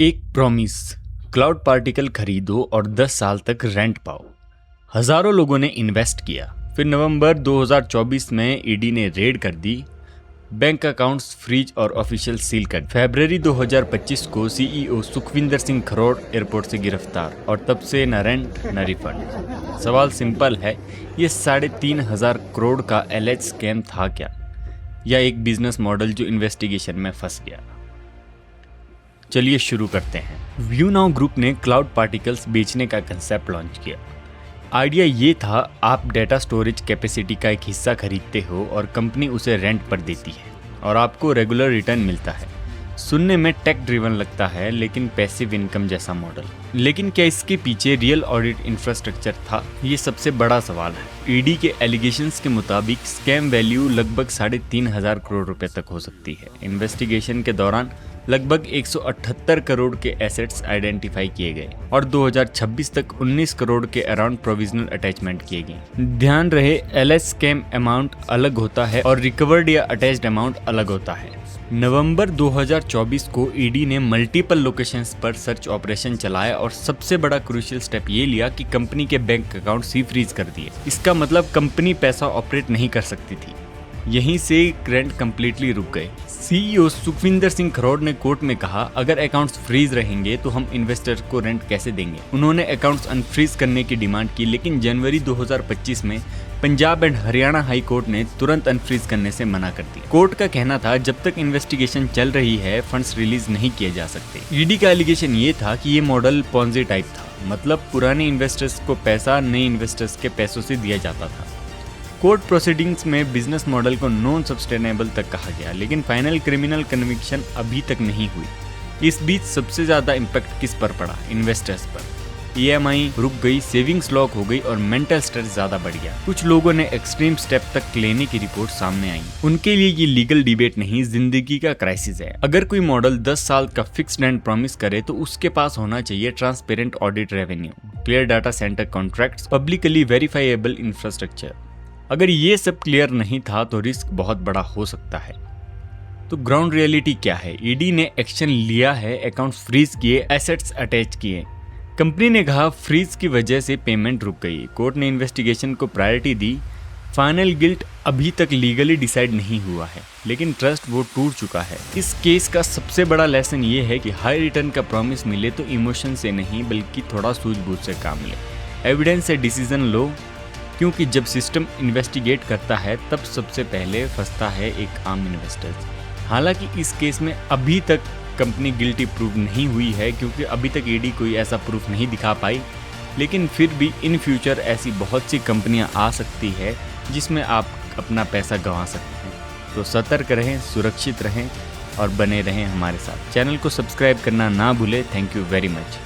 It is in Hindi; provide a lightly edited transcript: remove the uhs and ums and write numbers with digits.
एक प्रॉमिस, क्लाउड पार्टिकल खरीदो और 10 साल तक रेंट पाओ। हजारों लोगों ने इन्वेस्ट किया। फिर नवंबर 2024 में ईडी ने रेड कर दी, बैंक अकाउंट्स फ्रीज और ऑफिशियल सील कर। फरवरी 2025 को सीईओ सुखविंदर सिंह खरोड़ एयरपोर्ट से गिरफ्तार और तब से न रेंट न रिफंड। सवाल सिंपल है, ये 3,500 करोड़ का एलएच स्कैम था क्या, या एक बिजनेस मॉडल जो इन्वेस्टिगेशन में फंस गया? चलिए शुरू करते हैं। व्यू नाउ ग्रुप ने क्लाउड पार्टिकल्स बेचने का कंसेप्ट लॉन्च किया। आइडिया ये था, आप डेटा स्टोरेज कैपेसिटी का एक हिस्सा खरीदते हो और कंपनी उसे रेंट पर देती है और आपको रेगुलर रिटर्न मिलता है। सुनने में टेक ड्रिवन लगता है, लेकिन पैसिव इनकम जैसा मॉडल। लेकिन क्या इसके पीछे रियल ऑडिट इंफ्रास्ट्रक्चर था? ये सबसे बड़ा सवाल है। ईडी के एलिगेशंस के मुताबिक स्कैम वैल्यू लगभग 3,500 करोड़ रुपए तक हो सकती है। इन्वेस्टिगेशन के दौरान लगभग 178 करोड़ के एसेट्स आइडेंटिफाई किए गए और 2026 तक 19 करोड़ के अराउंड प्रोविजनल अटैचमेंट किए गए। ध्यान रहे, एलएच स्कैम अमाउंट अलग होता है और रिकवर्ड या अटैच्ड अमाउंट अलग होता है। नवंबर 2024 को ईडी ने मल्टीपल लोकेशंस पर सर्च ऑपरेशन चलाया और सबसे बड़ा क्रूशियल स्टेप ये लिया कि कंपनी के बैंक अकाउंट ही फ्रीज कर दिए। इसका मतलब कंपनी पैसा ऑपरेट नहीं कर सकती थी। यहीं से रेंट कंप्लीटली रुक गए। सीईओ सुखविंदर सिंह खरोड़ ने कोर्ट में कहा, अगर अकाउंट्स फ्रीज रहेंगे तो हम इन्वेस्टर को रेंट कैसे देंगे। उन्होंने अकाउंट्स अनफ्रीज करने की डिमांड की, लेकिन जनवरी 2025 में Punjab and Haryana high court ने तुरंत अनफ्रीज करने से मना कर दिया। कोर्ट का कहना था, जब तक इन्वेस्टिगेशन चल रही है फंड्स रिलीज नहीं किए जा सकते। ईडी का एलिगेशन ये था कि ये मॉडल पॉन्जी टाइप था, मतलब पुराने इन्वेस्टर्स को पैसा नए इन्वेस्टर्स के पैसों से दिया जाता था। कोर्ट प्रोसीडिंग्स में बिजनेस मॉडल को नॉन सस्टेनेबल तक कहा गया, लेकिन फाइनल क्रिमिनल कन्विक्शन अभी तक नहीं हुई। इस बीच सबसे ज्यादा इम्पैक्ट किस पर पड़ा? इन्वेस्टर्स पर। ईएमआई रुक गई, सेविंग्स लॉक हो गई और मेंटल स्ट्रेस ज्यादा बढ़ गया। कुछ लोगों ने एक्सट्रीम स्टेप तक लेने की रिपोर्ट सामने आई। उनके लिए ये लीगल डिबेट नहीं, जिंदगी का क्राइसिस है। अगर कोई मॉडल 10 साल का फिक्स्ड रेंट प्रॉमिस करे तो उसके पास होना चाहिए transparent audit revenue, clear data centre contracts, publicly verifiable infrastructure. अगर ये सब क्लियर नहीं था तो रिस्क बहुत बड़ा हो सकता है। तो ग्राउंड रियलिटी क्या है? ईडी ने एक्शन लिया है, अकाउंट्स फ्रीज किए, एसेट्स अटैच किए। कंपनी ने कहा फ्रीज की वजह से पेमेंट रुक गई। कोर्ट ने इन्वेस्टिगेशन को प्रायोरिटी दी। फाइनल गिल्ट अभी तक लीगली डिसाइड नहीं हुआ है, लेकिन ट्रस्ट वो टूट चुका है। इस केस का सबसे बड़ा लेसन ये है कि हाई रिटर्न का प्रॉमिस मिले तो इमोशन से नहीं, बल्कि थोड़ा सूझबूझ से काम ले, एविडेंस से डिसीजन लो, क्योंकि जब सिस्टम इन्वेस्टिगेट करता है तब सबसे पहले फंसता है एक आम इन्वेस्टर। हालांकि इस केस में अभी तक कंपनी गिल्टी प्रूव नहीं हुई है, क्योंकि अभी तक ईडी कोई ऐसा प्रूफ नहीं दिखा पाई, लेकिन फिर भी इन फ्यूचर ऐसी बहुत सी कंपनियां आ सकती है जिसमें आप अपना पैसा गंवा सकते हैं। तो सतर्क रहें, सुरक्षित रहें और बने रहें हमारे साथ। चैनल को सब्सक्राइब करना ना भूलें। Thank you very much.